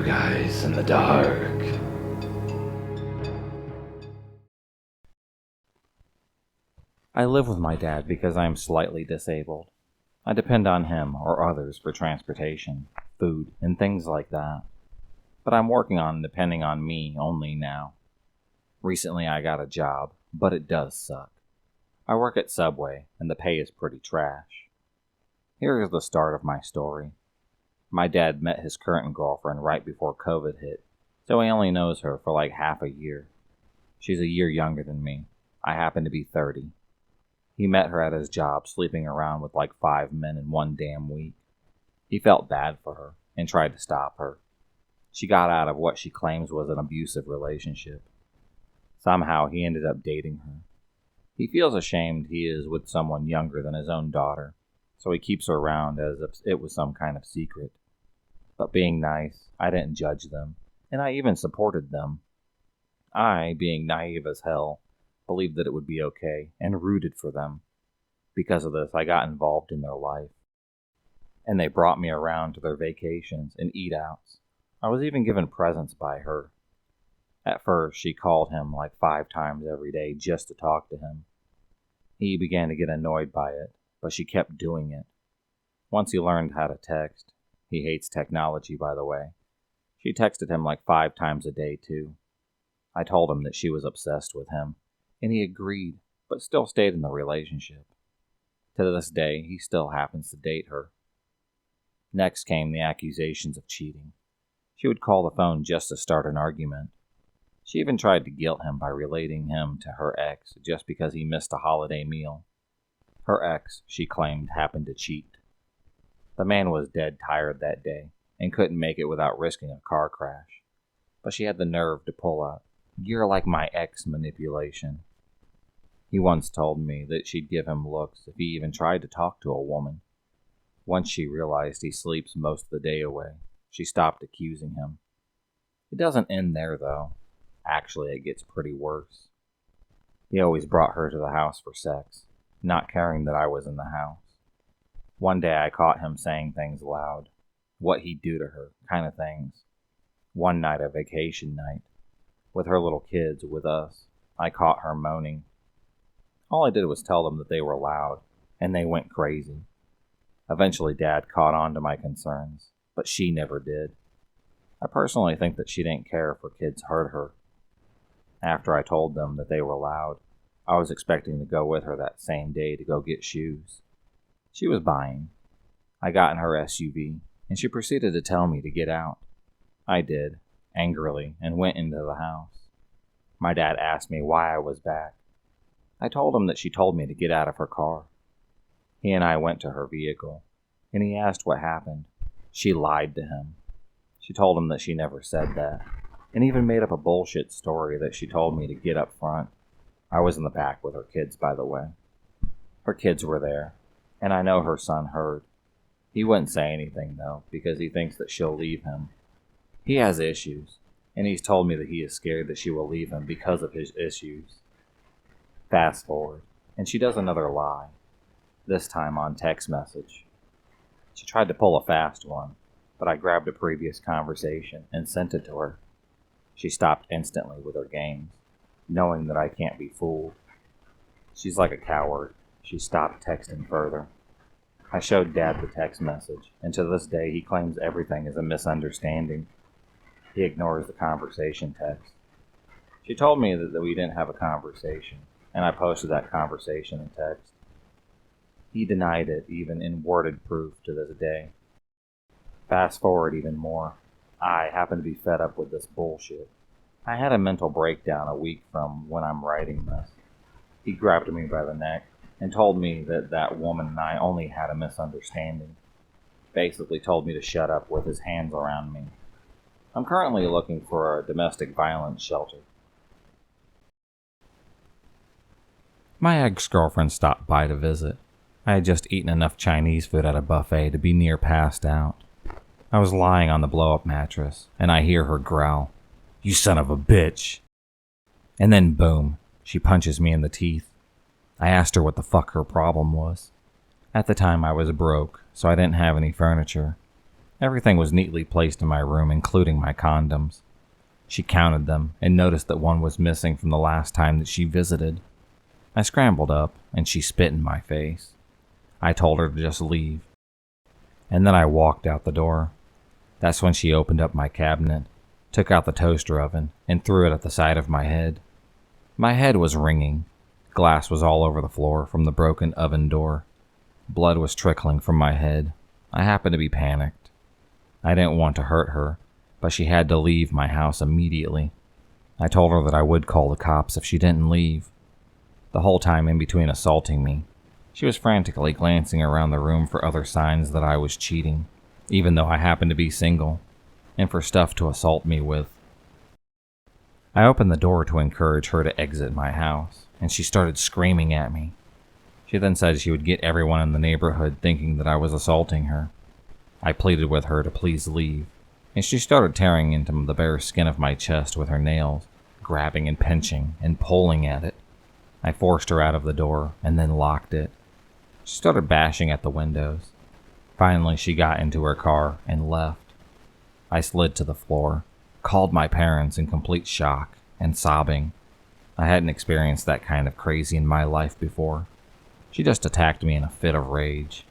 Two guys in the dark. I live with my dad because I am slightly disabled. I depend on him or others for transportation, food, and things like that. But I'm working on depending on me only now. Recently I got a job, but it does suck. I work at Subway, and the pay is pretty trash. Here is the start of my story. My dad met his current girlfriend right before COVID hit, so he only knows her for like half a year. She's a year younger than me. I happen to be 30. He met her at his job sleeping around with like 5 men in one damn week. He felt bad for her and tried to stop her. She got out of what she claims was an abusive relationship. Somehow he ended up dating her. He feels ashamed he is with someone younger than his own daughter, so he keeps her around as if it was some kind of secret. But being nice, I didn't judge them, and I even supported them. I, being naive as hell, believed that it would be okay and rooted for them. Because of this, I got involved in their life. And they brought me around to their vacations and eat-outs. I was even given presents by her. At first, she called him like 5 times every day just to talk to him. He began to get annoyed by it, but she kept doing it. Once he learned how to text, he hates technology, by the way. She texted him like 5 times a day, too. I told him that she was obsessed with him, and he agreed, but still stayed in the relationship. To this day, he still happens to date her. Next came the accusations of cheating. She would call the phone just to start an argument. She even tried to guilt him by relating him to her ex just because he missed a holiday meal. Her ex, she claimed, happened to cheat. The man was dead tired that day and couldn't make it without risking a car crash. But she had the nerve to pull out, "You're like my ex" manipulation. He once told me that she'd give him looks if he even tried to talk to a woman. Once she realized he sleeps most of the day away, she stopped accusing him. It doesn't end there, though. Actually, it gets pretty worse. He always brought her to the house for sex, not caring that I was in the house. One day I caught him saying things loud, what he'd do to her, kind of things. One night, a vacation night, with her little kids with us, I caught her moaning. All I did was tell them that they were loud, and they went crazy. Eventually, Dad caught on to my concerns, but she never did. I personally think that she didn't care if her kids hurt her. After I told them that they were loud, I was expecting to go with her that same day to go get shoes. She was buying. I got in her SUV, and she proceeded to tell me to get out. I did, angrily, and went into the house. My dad asked me why I was back. I told him that she told me to get out of her car. He and I went to her vehicle, and he asked what happened. She lied to him. She told him that she never said that, and even made up a bullshit story that she told me to get up front. I was in the back with her kids, by the way. Her kids were there, and I know her son heard. He wouldn't say anything, though, because he thinks that she'll leave him. He has issues, and he's told me that he is scared that she will leave him because of his issues. Fast forward, and she does another lie, this time on text message. She tried to pull a fast one, but I grabbed a previous conversation and sent it to her. She stopped instantly with her games, knowing that I can't be fooled. She's like a coward. She stopped texting further. I showed Dad the text message, and to this day he claims everything is a misunderstanding. He ignores the conversation text. She told me that we didn't have a conversation, and I posted that conversation in text. He denied it, even in worded proof, to this day. Fast forward even more. I happen to be fed up with this bullshit. I had a mental breakdown a week from when I'm writing this. He grabbed me by the neck and told me that that woman and I only had a misunderstanding. Basically told me to shut up with his hands around me. I'm currently looking for a domestic violence shelter. My ex-girlfriend stopped by to visit. I had just eaten enough Chinese food at a buffet to be near passed out. I was lying on the blow-up mattress, and I hear her growl, "You son of a bitch!" And then boom, she punches me in the teeth. I asked her what the fuck her problem was. At the time I was broke, so I didn't have any furniture. Everything was neatly placed in my room, including my condoms. She counted them and noticed that one was missing from the last time that she visited. I scrambled up, and she spit in my face. I told her to just leave, and then I walked out the door. That's when she opened up my cabinet, took out the toaster oven, and threw it at the side of my head. My head was ringing. Glass was all over the floor from the broken oven door. Blood was trickling from my head. I happened to be panicked. I didn't want to hurt her, but she had to leave my house immediately. I told her that I would call the cops if she didn't leave. The whole time in between assaulting me, she was frantically glancing around the room for other signs that I was cheating, even though I happened to be single, and for stuff to assault me with. I opened the door to encourage her to exit my house, and she started screaming at me. She then said she would get everyone in the neighborhood thinking that I was assaulting her. I pleaded with her to please leave, and she started tearing into the bare skin of my chest with her nails, grabbing and pinching and pulling at it. I forced her out of the door and then locked it. She started bashing at the windows. Finally, she got into her car and left. I slid to the floor, called my parents in complete shock and sobbing. I hadn't experienced that kind of crazy in my life before. She just attacked me in a fit of rage.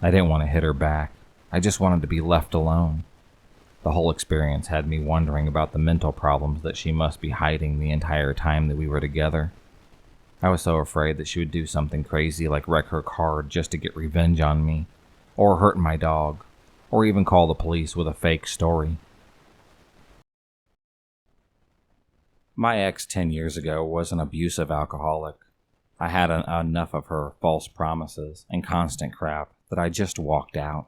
I didn't want to hit her back. I just wanted to be left alone. The whole experience had me wondering about the mental problems that she must be hiding the entire time that we were together. I was so afraid that she would do something crazy like wreck her car just to get revenge on me, or hurt my dog, or even call the police with a fake story. My ex 10 years ago was an abusive alcoholic. I had enough of her false promises and constant crap that I just walked out.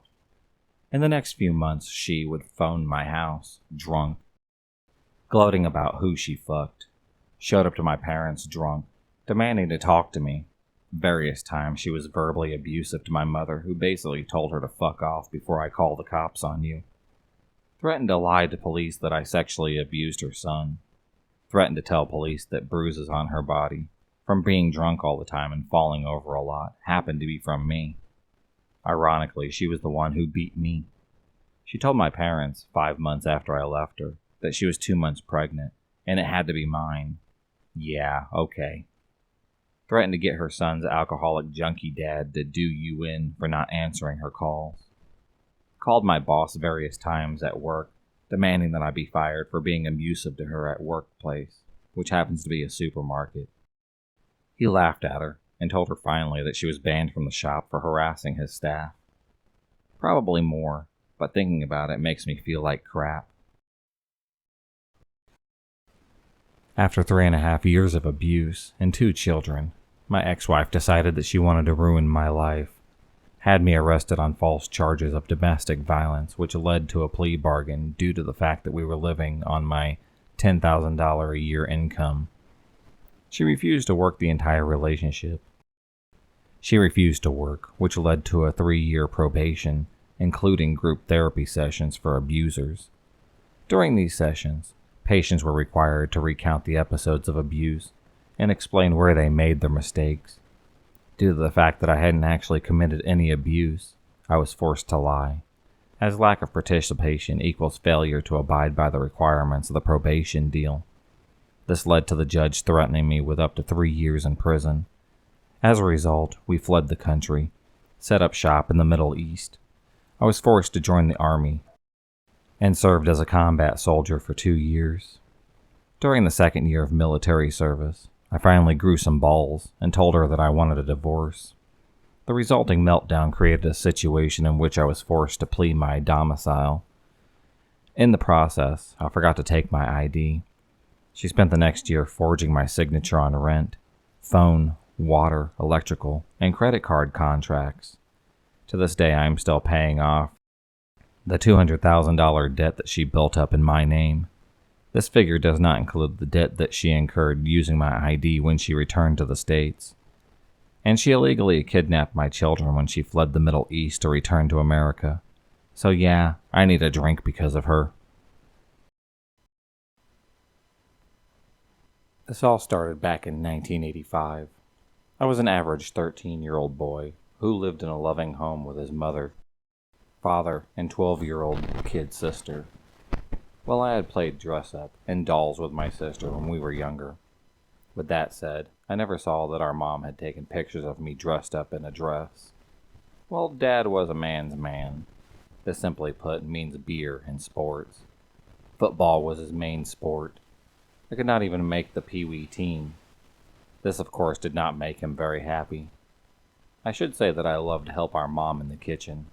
In the next few months, she would phone my house, drunk, gloating about who she fucked. Showed up to my parents drunk, demanding to talk to me. Various times she was verbally abusive to my mother, who basically told her to fuck off before I call the cops on you. Threatened to lie to police that I sexually abused her son. Threatened to tell police that bruises on her body, from being drunk all the time and falling over a lot, happened to be from me. Ironically, she was the one who beat me. She told my parents 5 months after I left her that she was 2 months pregnant, and it had to be mine. Yeah, okay. Threatened to get her son's alcoholic junkie dad to do you in for not answering her calls. Called my boss various times at work, demanding that I be fired for being abusive to her at workplace, which happens to be a supermarket. He laughed at her and told her finally that she was banned from the shop for harassing his staff. Probably more, but thinking about it makes me feel like crap. After 3.5 years of abuse and 2 children, my ex-wife decided that she wanted to ruin my life. Had me arrested on false charges of domestic violence, which led to a plea bargain due to the fact that we were living on my $10,000 a year income. She refused to work the entire relationship. She refused to work, which led to a 3-year probation, including group therapy sessions for abusers. During these sessions, patients were required to recount the episodes of abuse and explain where they made their mistakes. Due to the fact that I hadn't actually committed any abuse, I was forced to lie, as lack of participation equals failure to abide by the requirements of the probation deal. This led to the judge threatening me with up to 3 years in prison. As a result, we fled the country, set up shop in the Middle East. I was forced to join the army and served as a combat soldier for 2 years. During the 2nd year of military service, I finally grew some balls and told her that I wanted a divorce. The resulting meltdown created a situation in which I was forced to plead my domicile. In the process, I forgot to take my ID. She spent the next year forging my signature on rent, phone, water, electrical, and credit card contracts. To this day, I am still paying off the $200,000 debt that she built up in my name. This figure does not include the debt that she incurred using my ID when she returned to the States. And she illegally kidnapped my children when she fled the Middle East to return to America. So yeah, I need a drink because of her. This all started back in 1985. I was an average 13-year-old boy who lived in a loving home with his mother. father, and 12-year-old kid sister. Well, I had played dress-up and dolls with my sister when we were younger. With that said, I never saw that our mom had taken pictures of me dressed up in a dress. Well, Dad was a man's man. This, simply put, means beer in sports. Football was his main sport. I could not even make the Pee-wee team. This, of course, did not make him very happy. I should say that I loved to help our mom in the kitchen.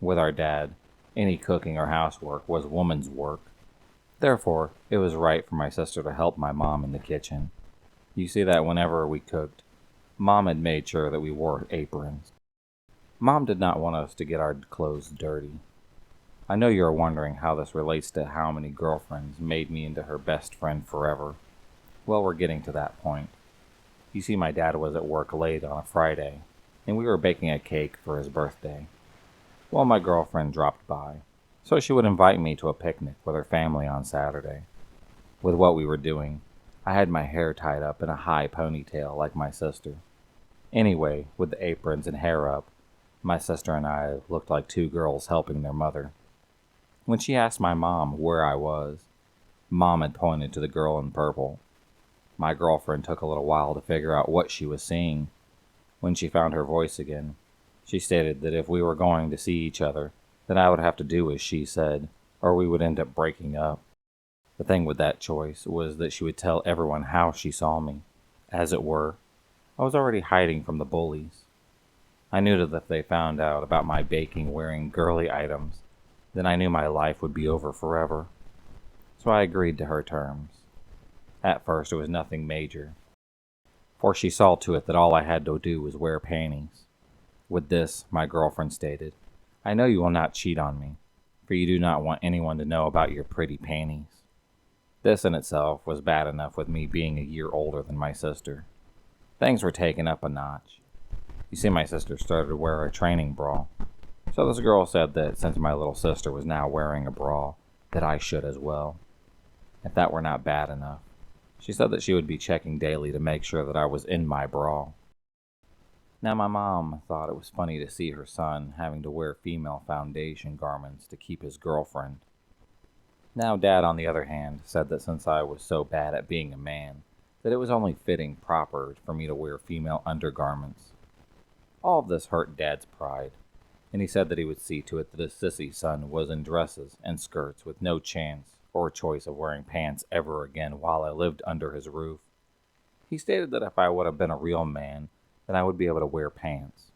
With our dad, any cooking or housework was woman's work. Therefore, it was right for my sister to help my mom in the kitchen. You see that whenever we cooked, Mom had made sure that we wore aprons. Mom did not want us to get our clothes dirty. I know you are wondering how this relates to how many girlfriends made me into her best friend forever. Well, we're getting to that point. You see, my dad was at work late on a Friday, and we were baking a cake for his birthday. Well, my girlfriend dropped by, so she would invite me to a picnic with her family on Saturday. With what we were doing, I had my hair tied up in a high ponytail like my sister. Anyway, with the aprons and hair up, my sister and I looked like two girls helping their mother. When she asked my mom where I was, Mom had pointed to the girl in purple. My girlfriend took a little while to figure out what she was seeing. When she found her voice again, she stated that if we were going to see each other, then I would have to do as she said, or we would end up breaking up. The thing with that choice was that she would tell everyone how she saw me. As it were, I was already hiding from the bullies. I knew that if they found out about my baking wearing girly items, then I knew my life would be over forever. So I agreed to her terms. At first it was nothing major, for she saw to it that all I had to do was wear panties. With this, my girlfriend stated, "I know you will not cheat on me, for you do not want anyone to know about your pretty panties." This in itself was bad enough with me being a year older than my sister. Things were taken up a notch. You see, my sister started to wear a training bra. So this girl said that since my little sister was now wearing a bra, that I should as well. If that were not bad enough, she said that she would be checking daily to make sure that I was in my bra. Now my mom thought it was funny to see her son having to wear female foundation garments to keep his girlfriend. Now Dad, on the other hand, said that since I was so bad at being a man, that it was only fitting proper for me to wear female undergarments. All of this hurt Dad's pride, and he said that he would see to it that his sissy son was in dresses and skirts with no chance or choice of wearing pants ever again while I lived under his roof. He stated that if I would have been a real man, then I would be able to wear pants.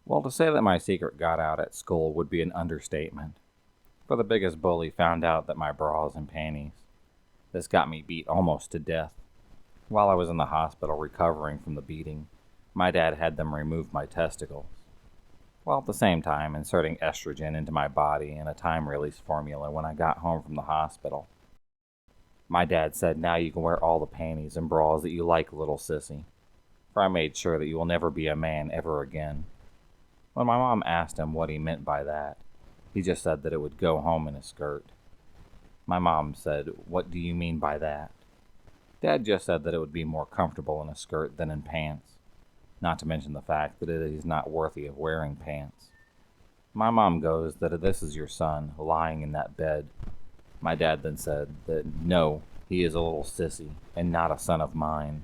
Well, to say that my secret got out at school would be an understatement, for the biggest bully found out that my bras and panties. This got me beat almost to death. While I was in the hospital recovering from the beating, my dad had them remove my testicles, while at the same time inserting estrogen into my body in a time-release formula when I got home from the hospital. My dad said, "Now you can wear all the panties and bras that you like, little sissy, for I made sure that you will never be a man ever again." When my mom asked him what he meant by that, he just said that it would go home in a skirt. My mom said, "What do you mean by that?" Dad just said that it would be more comfortable in a skirt than in pants, not to mention the fact that it is not worthy of wearing pants. My mom goes that this is your son lying in that bed. My dad then said that no, he is a little sissy and not a son of mine.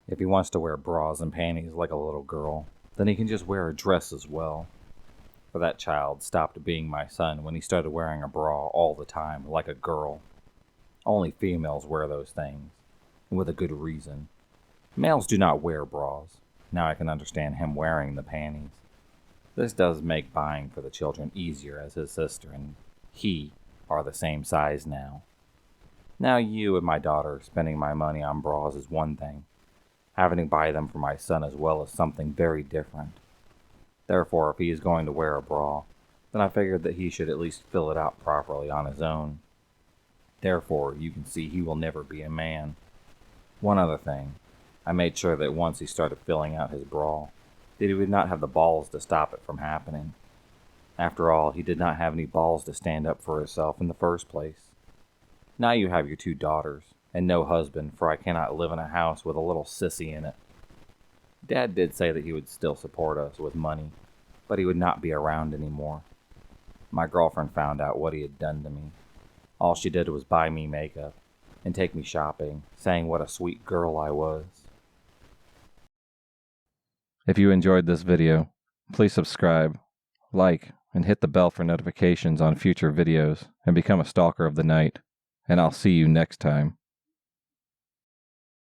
If he wants to wear bras and panties like a little girl, then he can just wear a dress as well. For that child stopped being my son when he started wearing a bra all the time like a girl. Only females wear those things, and with a good reason. Males do not wear bras. Now I can understand him wearing the panties. This does make buying for the children easier, as his sister and he are the same size now. Now you and my daughter spending my money on bras is one thing. Having to buy them for my son as well is something very different. Therefore, if he is going to wear a bra, then I figured that he should at least fill it out properly on his own. Therefore, you can see he will never be a man. One other thing, I made sure that once he started filling out his bra, that he would not have the balls to stop it from happening. After all, he did not have any balls to stand up for himself in the first place. Now you have your 2 daughters, and no husband, for I cannot live in a house with a little sissy in it. Dad did say that he would still support us with money, but he would not be around anymore. My girlfriend found out what he had done to me. All she did was buy me makeup and take me shopping, saying what a sweet girl I was. If you enjoyed this video, please subscribe, like, and hit the bell for notifications on future videos and become a stalker of the night. And I'll see you next time.